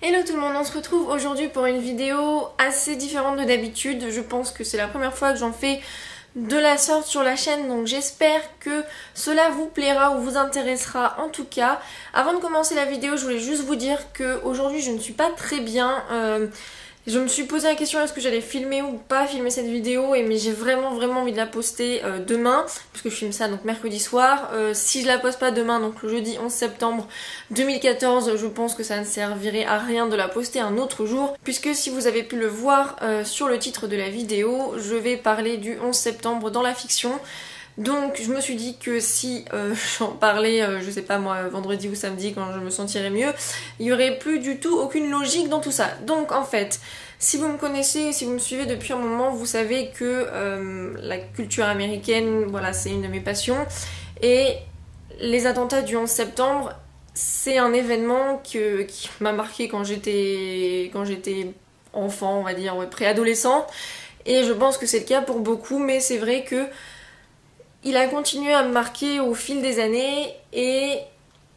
Hello tout le monde, on se retrouve aujourd'hui pour une vidéo assez différente de d'habitude. Je pense que c'est la première fois que j'en fais de la sorte sur la chaîne, donc j'espère que cela vous plaira ou vous intéressera en tout cas. Avant de commencer la vidéo, je voulais juste vous dire qu'aujourd'hui je ne suis pas très bien. Je me suis posé la question est-ce que j'allais filmer ou pas filmer cette vidéo, mais j'ai vraiment envie de la poster demain, puisque je filme ça donc mercredi soir. Si je la poste pas demain, donc le jeudi 11 septembre 2014, je pense que ça ne servirait à rien de la poster un autre jour, puisque si vous avez pu le voir sur le titre de la vidéo, je vais parler du 11 septembre dans la fiction. Donc je me suis dit que si j'en parlais, je sais pas moi, vendredi ou samedi quand je me sentirais mieux, il y aurait plus du tout aucune logique dans tout ça. Donc en fait, si vous me connaissez, si vous me suivez depuis un moment, vous savez que la culture américaine, voilà, c'est une de mes passions. Et les attentats du 11 septembre, c'est un événement qui m'a marqué quand j'étais enfant, on va dire, ouais, préadolescent. Et je pense que c'est le cas pour beaucoup, mais c'est vrai que il a continué à me marquer au fil des années et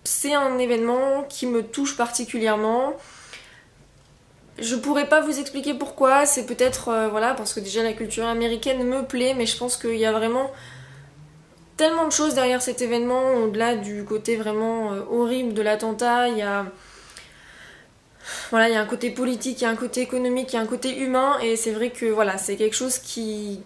c'est un événement qui me touche particulièrement. Je pourrais pas vous expliquer pourquoi, c'est peut-être voilà, parce que déjà la culture américaine me plaît, mais je pense qu'il y a vraiment tellement de choses derrière cet événement, au-delà du côté vraiment horrible de l'attentat. Il y a un côté politique, il y a un côté économique, il y a un côté humain, et c'est vrai que voilà, c'est quelque chose qui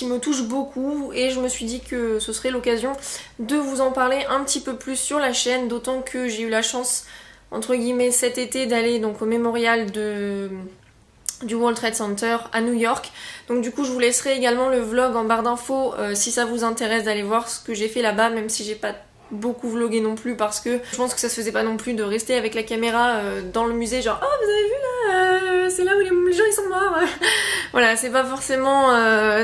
me touche beaucoup, et je me suis dit que ce serait l'occasion de vous en parler un petit peu plus sur la chaîne, d'autant que j'ai eu la chance entre guillemets cet été d'aller donc au mémorial du World Trade Center à New York. Donc du coup je vous laisserai également le vlog en barre d'infos si ça vous intéresse d'aller voir ce que j'ai fait là-bas, même si j'ai pas beaucoup vlogué non plus, parce que je pense que ça se faisait pas non plus de rester avec la caméra dans le musée genre oh vous avez vu là c'est là où les gens ils sont morts. Voilà, c'est pas forcément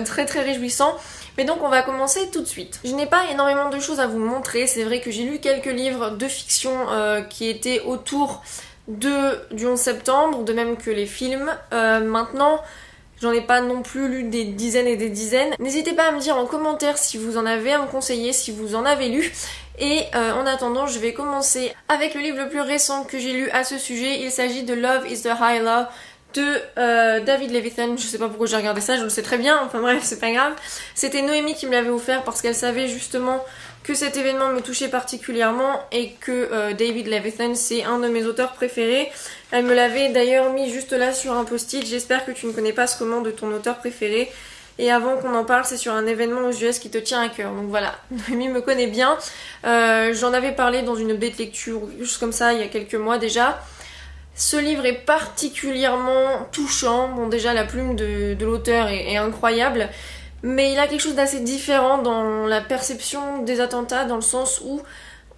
très réjouissant. Mais donc on va commencer tout de suite. Je n'ai pas énormément de choses à vous montrer, c'est vrai que j'ai lu quelques livres de fiction qui étaient autour du 11 septembre, de même que les films. Maintenant, j'en ai pas non plus lu des dizaines et des dizaines. N'hésitez pas à me dire en commentaire si vous en avez à me conseiller, si vous en avez lu. Et en attendant, je vais commencer avec le livre le plus récent que j'ai lu à ce sujet. Il s'agit de Love is the High Law de David Levithan. Je sais pas pourquoi j'ai regardé ça, je le sais très bien, enfin bref, c'est pas grave. C'était Noémie qui me l'avait offert parce qu'elle savait justement que cet événement me touchait particulièrement et que David Levithan c'est un de mes auteurs préférés. Elle me l'avait d'ailleurs mis juste là sur un post-it. J'espère que tu ne connais pas ce roman de ton auteur préféré. Et avant qu'on en parle, c'est sur un événement aux US qui te tient à cœur. Donc voilà, Noémie me connaît bien. J'en avais parlé dans une update lecture, juste comme ça, il y a quelques mois déjà. Ce livre est particulièrement touchant. Bon, déjà la plume de l'auteur est incroyable, mais il a quelque chose d'assez différent dans la perception des attentats, dans le sens où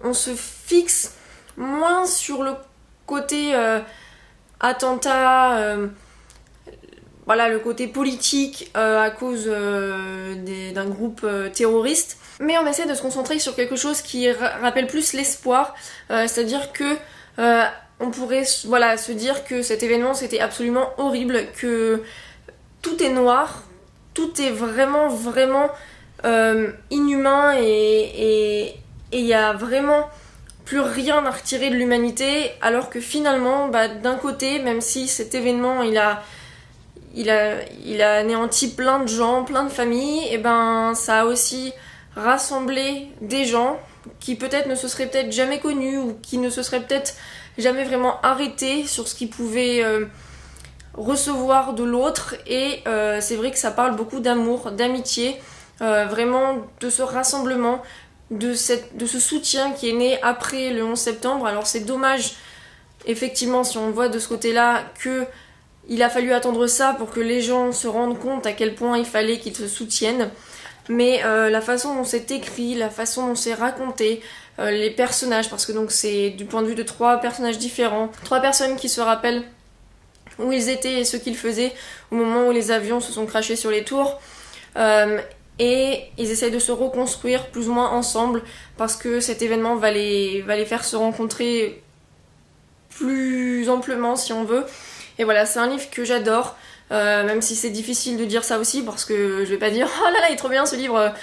on se fixe moins sur le côté attentat, voilà, le côté politique à cause d'un groupe terroriste, mais on essaie de se concentrer sur quelque chose qui rappelle plus l'espoir, c'est-à-dire que on pourrait voilà, se dire que cet événement c'était absolument horrible, que tout est noir, tout est vraiment inhumain, et il y a vraiment plus rien à retirer de l'humanité, alors que finalement d'un côté, même si cet événement il a anéanti plein de gens, plein de familles, et ça a aussi rassemblé des gens qui peut-être ne se seraient peut-être jamais connus, ou qui ne se seraient peut-être jamais vraiment arrêtés sur ce qu'ils pouvaient recevoir de l'autre. Et c'est vrai que ça parle beaucoup d'amour, d'amitié, vraiment de ce rassemblement, de ce soutien qui est né après le 11 septembre. Alors c'est dommage, effectivement, si on voit de ce côté-là, que il a fallu attendre ça pour que les gens se rendent compte à quel point il fallait qu'ils se soutiennent. Mais la façon dont c'est écrit, la façon dont c'est raconté, les personnages, parce que donc c'est du point de vue de 3 personnages différents, 3 personnes qui se rappellent où ils étaient et ce qu'ils faisaient au moment où les avions se sont crashés sur les tours, et ils essayent de se reconstruire plus ou moins ensemble, parce que cet événement va les faire se rencontrer plus amplement si on veut. Et voilà, c'est un livre que j'adore, même si c'est difficile de dire ça aussi, parce que je vais pas dire oh là là il est trop bien ce livre,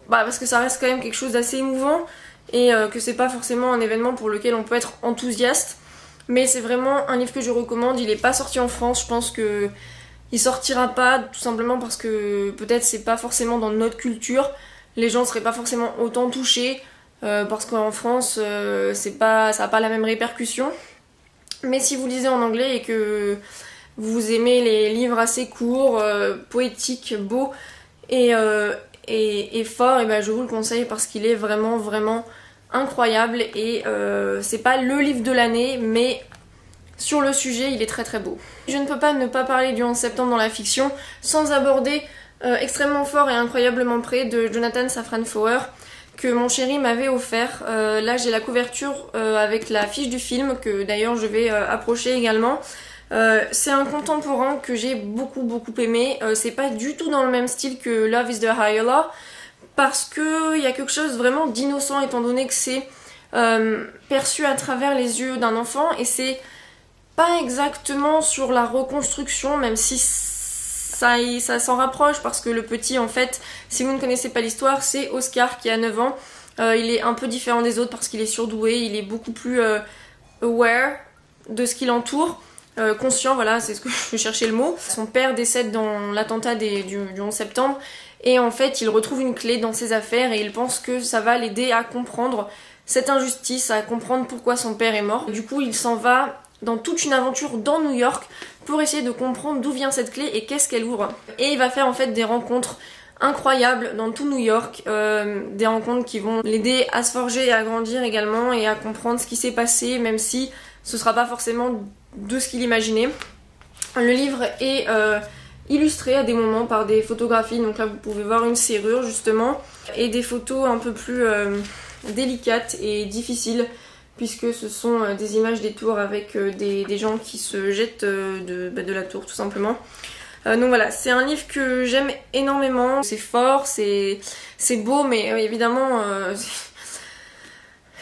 parce que ça reste quand même quelque chose d'assez émouvant, et que c'est pas forcément un événement pour lequel on peut être enthousiaste. mais c'est vraiment un livre que je recommande. Il est pas sorti en France, je pense que il sortira pas tout simplement parce que peut-être c'est pas forcément dans notre culture, les gens seraient pas forcément autant touchés parce qu'en France c'est pas, ça a pas la même répercussion. Mais si vous lisez en anglais et que vous aimez les livres assez courts, poétiques, beaux et forts, et ben je vous le conseille parce qu'il est vraiment vraiment incroyable et c'est pas le livre de l'année, mais sur le sujet il est très très beau. Je ne peux pas ne pas parler du 11 septembre dans la fiction sans aborder Extrêmement fort et incroyablement près de Jonathan Safran Foer que mon chéri m'avait offert. Là j'ai la couverture avec la fiche du film que d'ailleurs je vais approcher également. C'est un contemporain que j'ai beaucoup aimé. C'est pas du tout dans le même style que Love is the Higher Law parce que il y a quelque chose vraiment d'innocent étant donné que c'est perçu à travers les yeux d'un enfant et c'est pas exactement sur la reconstruction, même si ça s'en rapproche parce que le petit, en fait, si vous ne connaissez pas l'histoire, c'est Oscar qui a 9 ans. Il est un peu différent des autres parce qu'il est surdoué, il est beaucoup plus aware de ce qui l'entoure. Conscient, voilà, c'est ce que je cherchais le mot. Son père décède dans l'attentat du 11 septembre et en fait il retrouve une clé dans ses affaires et il pense que ça va l'aider à comprendre cette injustice, à comprendre pourquoi son père est mort. Du coup il s'en va dans toute une aventure dans New York pour essayer de comprendre d'où vient cette clé et qu'est-ce qu'elle ouvre. Et il va faire en fait des rencontres incroyables dans tout New York, des rencontres qui vont l'aider à se forger et à grandir également et à comprendre ce qui s'est passé, même si ce sera pas forcément de ce qu'il imaginait. Le livre est illustré à des moments par des photographies, donc là vous pouvez voir une serrure justement, et des photos un peu plus délicates et difficiles puisque ce sont des images des tours avec des gens qui se jettent de la tour tout simplement. Donc voilà, c'est un livre que j'aime énormément, c'est fort, c'est beau, mais évidemment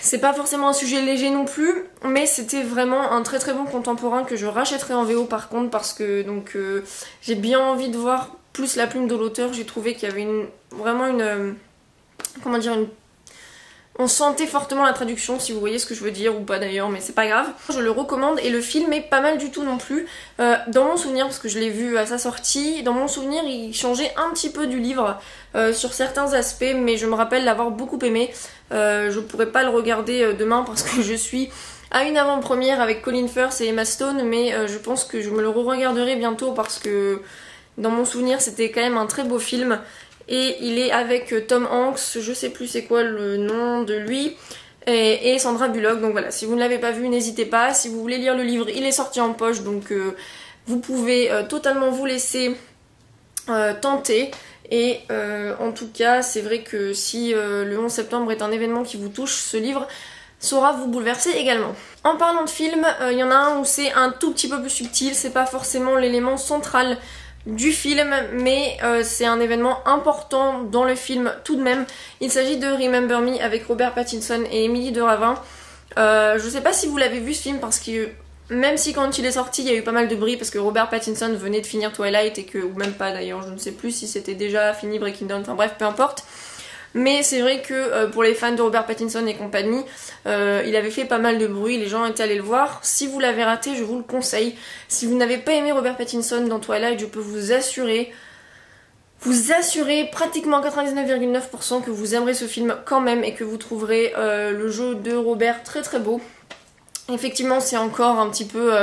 c'est pas forcément un sujet léger non plus, mais c'était vraiment un très très bon contemporain que je rachèterai en VO par contre parce que donc j'ai bien envie de voir plus la plume de l'auteur. J'ai trouvé qu'il y avait vraiment une comment dire, on sentait fortement la traduction, si vous voyez ce que je veux dire, ou pas d'ailleurs, mais c'est pas grave. Je le recommande et le film est pas mal du tout non plus. Dans mon souvenir, parce que je l'ai vu à sa sortie, dans mon souvenir il changeait un petit peu du livre sur certains aspects, mais je me rappelle l'avoir beaucoup aimé. Je pourrais pas le regarder demain parce que je suis à une avant-première avec Colin Firth et Emma Stone, mais je pense que je me le re-regarderai bientôt parce que dans mon souvenir c'était quand même un très beau film. Et il est avec Tom Hanks, je sais plus c'est quoi le nom de lui, et Sandra Bullock. Donc voilà, si vous ne l'avez pas vu, n'hésitez pas. Si vous voulez lire le livre, il est sorti en poche, donc vous pouvez totalement vous laisser tenter. Et en tout cas, c'est vrai que si le 11 septembre est un événement qui vous touche, ce livre saura vous bouleverser également. En parlant de film, il y en a un où c'est un tout petit peu plus subtil, c'est pas forcément l'élément central du film, mais c'est un événement important dans le film tout de même. Il s'agit de Remember Me avec Robert Pattinson et Émilie de Ravin. Je sais pas si vous l'avez vu ce film parce que même si quand il est sorti il y a eu pas mal de bruit parce que Robert Pattinson venait de finir Twilight et que, ou même pas d'ailleurs, je ne sais plus si c'était déjà fini Breaking Dawn, enfin bref peu importe. Mais c'est vrai que pour les fans de Robert Pattinson et compagnie, il avait fait pas mal de bruit, les gens étaient allés le voir. Si vous l'avez raté, je vous le conseille. Si vous n'avez pas aimé Robert Pattinson dans Twilight, je peux vous assurer pratiquement 99,9% que vous aimerez ce film quand même et que vous trouverez le jeu de Robert très très beau. Effectivement, c'est encore un petit peu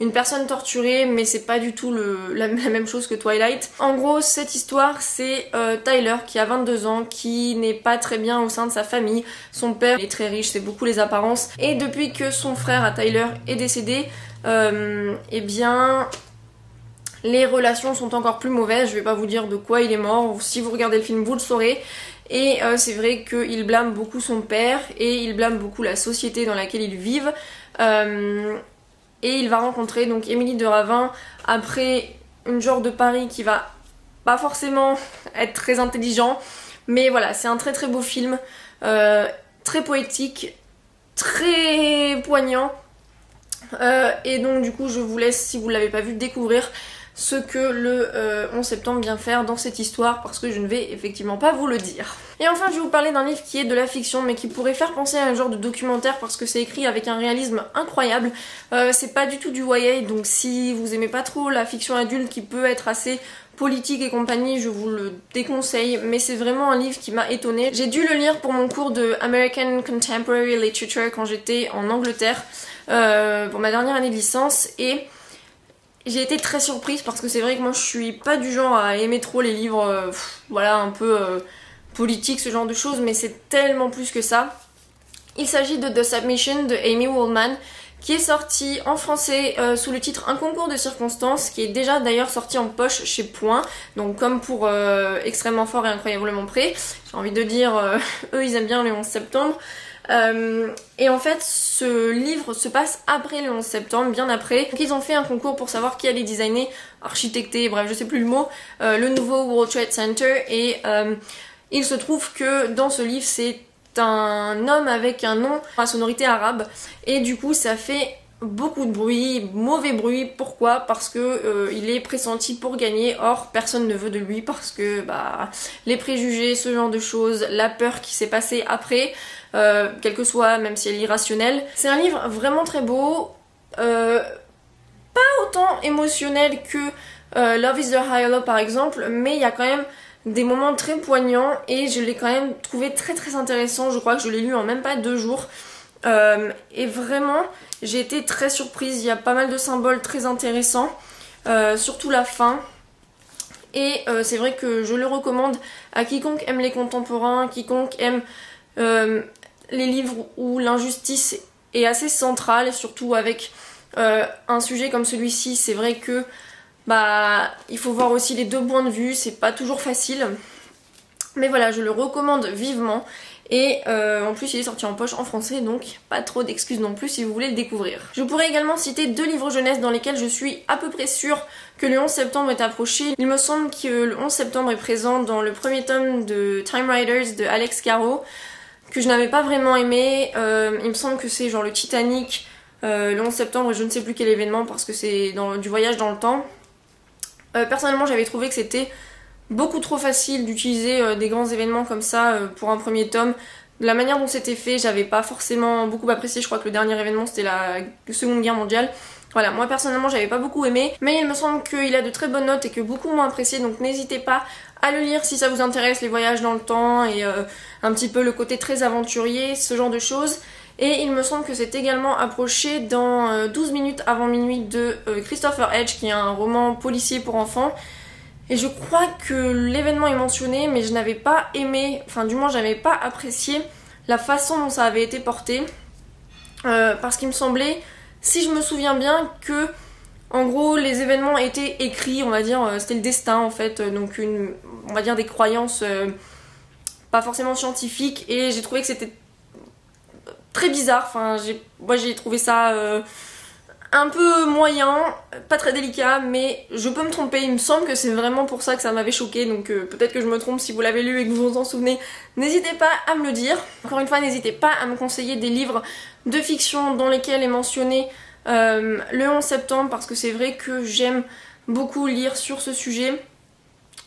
une personne torturée, mais c'est pas du tout la même chose que Twilight. En gros, cette histoire, c'est Tyler qui a 22 ans, qui n'est pas très bien au sein de sa famille. Son père est très riche, c'est beaucoup les apparences. Et depuis que son frère à Tyler est décédé, eh bien, les relations sont encore plus mauvaises. Je vais pas vous dire de quoi il est mort. Si vous regardez le film, vous le saurez. Et c'est vrai qu'il blâme beaucoup son père et il blâme beaucoup la société dans laquelle ils vivent. Et il va rencontrer donc Émilie de Ravin après une genre de pari qui va pas forcément être très intelligent, mais voilà, c'est un très très beau film, très poétique, très poignant, et donc du coup je vous laisse, si vous l'avez pas vu, découvrir ce que le 11 septembre vient faire dans cette histoire parce que je ne vais effectivement pas vous le dire. Et enfin je vais vous parler d'un livre qui est de la fiction mais qui pourrait faire penser à un genre de documentaire parce que c'est écrit avec un réalisme incroyable. C'est pas du tout du YA, donc si vous aimez pas trop la fiction adulte qui peut être assez politique et compagnie, je vous le déconseille, mais c'est vraiment un livre qui m'a étonnée. J'ai dû le lire pour mon cours de American Contemporary Literature quand j'étais en Angleterre pour ma dernière année de licence et j'ai été très surprise parce que c'est vrai que moi je suis pas du genre à aimer trop les livres voilà un peu politiques, ce genre de choses, mais c'est tellement plus que ça. Il s'agit de The Submission de Amy Waldman qui est sorti en français sous le titre Un concours de circonstances, qui est déjà d'ailleurs sorti en poche chez Point, donc comme pour Extrêmement fort et incroyablement prêt, j'ai envie de dire, eux ils aiment bien le 11 septembre. Et en fait ce livre se passe après le 11 septembre, bien après. Donc ils ont fait un concours pour savoir qui allait designer, architecter, bref je sais plus le mot, le nouveau World Trade Center et il se trouve que dans ce livre c'est un homme avec un nom à sonorité arabe et du coup ça fait beaucoup de bruit, mauvais bruit. Pourquoi? Parce que il est pressenti pour gagner, or personne ne veut de lui parce que bah les préjugés, ce genre de choses, la peur qui s'est passée après, quelle que soit, même si elle est irrationnelle. C'est un livre vraiment très beau, pas autant émotionnel que Love is the Higher Law par exemple, mais il y a quand même des moments très poignants et je l'ai quand même trouvé très très intéressant. Je crois que je l'ai lu en même pas 2 jours et vraiment j'ai été très surprise. Il y a pas mal de symboles très intéressants, surtout la fin, et c'est vrai que je le recommande à quiconque aime les contemporains, quiconque aime les livres où l'injustice est assez centrale, et surtout avec un sujet comme celui-ci. C'est vrai que bah il faut voir aussi les 2 points de vue, c'est pas toujours facile, mais voilà, je le recommande vivement. Et en plus il est sorti en poche en français, donc pas trop d'excuses non plus si vous voulez le découvrir. Je pourrais également citer 2 livres jeunesse dans lesquels je suis à peu près sûre que le 11 septembre est approché. Il me semble que le 11 septembre est présent dans le premier tome de Time Riders de Alex Caro, que je n'avais pas vraiment aimé. Il me semble que c'est genre le Titanic, le 11 septembre et je ne sais plus quel événement parce que c'est du voyage dans le temps. Personnellement j'avais trouvé que c'était beaucoup trop facile d'utiliser des grands événements comme ça pour un premier tome. De la manière dont c'était fait, j'avais pas forcément beaucoup apprécié. Je crois que le dernier événement c'était la Seconde Guerre mondiale. Voilà, moi personnellement j'avais pas beaucoup aimé, mais il me semble qu'il a de très bonnes notes et que beaucoup m'ont apprécié, donc n'hésitez pas à le lire si ça vous intéresse, les voyages dans le temps et un petit peu le côté très aventurier, ce genre de choses. Et il me semble que c'est également approché dans 12 minutes avant minuit de Christopher Hedge, qui est un roman policier pour enfants. Et je crois que l'événement est mentionné, mais je n'avais pas aimé, enfin du moins j'avais pas apprécié la façon dont ça avait été porté. Parce qu'il me semblait, si je me souviens bien, que en gros les événements étaient écrits, on va dire, c'était le destin en fait, donc on va dire des croyances pas forcément scientifiques, et j'ai trouvé que c'était très bizarre. Enfin moi j'ai trouvé ça un peu moyen, pas très délicat, mais je peux me tromper. Il me semble que c'est vraiment pour ça que ça m'avait choqué, donc peut-être que je me trompe. Si vous l'avez lu et que vous vous en souvenez, n'hésitez pas à me le dire. Encore une fois, n'hésitez pas à me conseiller des livres de fiction dans lesquels est mentionné le 11 septembre, parce que c'est vrai que j'aime beaucoup lire sur ce sujet.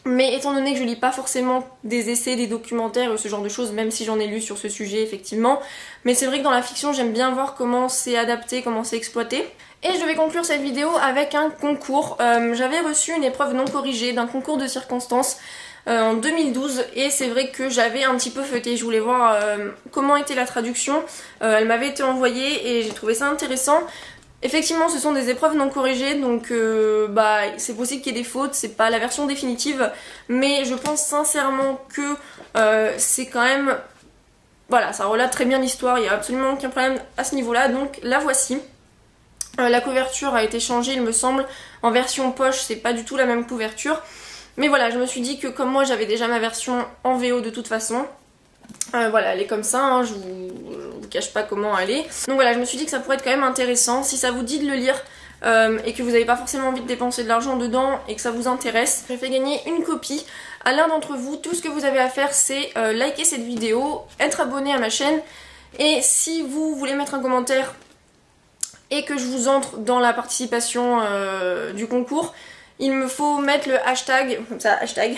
Mais étant donné que je lis pas forcément des essais, des documentaires et ce genre de choses, même si j'en ai lu sur ce sujet effectivement, mais c'est vrai que dans la fiction j'aime bien voir comment c'est adapté, comment c'est exploité. Et je vais conclure cette vidéo avec un concours. J'avais reçu une épreuve non corrigée d'un concours de circonstances en 2012, et c'est vrai que j'avais un petit peu feuilleté, je voulais voir comment était la traduction. Elle m'avait été envoyée et j'ai trouvé ça intéressant. Effectivement ce sont des épreuves non corrigées, donc bah c'est possible qu'il y ait des fautes, c'est pas la version définitive, mais je pense sincèrement que c'est quand même, voilà, ça relate très bien l'histoire, il n'y a absolument aucun problème à ce niveau là, donc la voici. La couverture a été changée il me semble, en version poche c'est pas du tout la même couverture, mais voilà, je me suis dit que comme moi j'avais déjà ma version en VO de toute façon, voilà, elle est comme ça, hein, je vous cache pas comment elle est. Donc voilà, je me suis dit que ça pourrait être quand même intéressant. Si ça vous dit de le lire et que vous n'avez pas forcément envie de dépenser de l'argent dedans et que ça vous intéresse, je fais gagner une copie à l'un d'entre vous. Tout ce que vous avez à faire c'est liker cette vidéo, être abonné à ma chaîne, et si vous voulez mettre un commentaire et que je vous entre dans la participation du concours, il me faut mettre le hashtag, comme ça, hashtag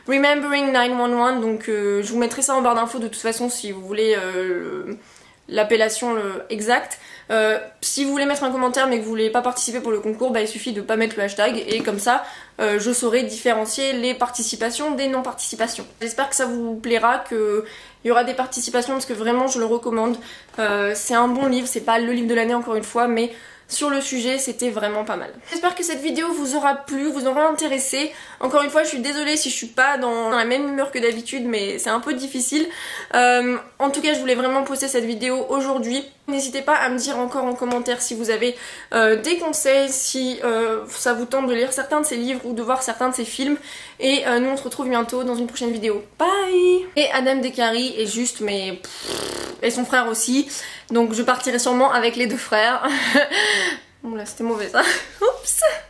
Remembering 911, donc je vous mettrai ça en barre d'infos de toute façon si vous voulez l'appellation exacte. Si vous voulez mettre un commentaire mais que vous voulez pas participer pour le concours, bah il suffit de pas mettre le hashtag et comme ça je saurai différencier les participations des non-participations. J'espère que ça vous plaira, qu'il y aura des participations parce que vraiment je le recommande. C'est un bon livre, c'est pas le livre de l'année encore une fois, mais sur le sujet c'était vraiment pas mal. J'espère que cette vidéo vous aura plu, vous aura intéressé. Encore une fois je suis désolée si je suis pas dans la même humeur que d'habitude, mais c'est un peu difficile. En tout cas je voulais vraiment poster cette vidéo aujourd'hui. N'hésitez pas à me dire encore en commentaire si vous avez des conseils, si ça vous tente de lire certains de ces livres ou de voir certains de ces films. Et nous on se retrouve bientôt dans une prochaine vidéo. Bye. Et Adam Dekari est juste mais... et son frère aussi. Donc je partirai sûrement avec les deux frères. Bon là c'était mauvais ça. Oups.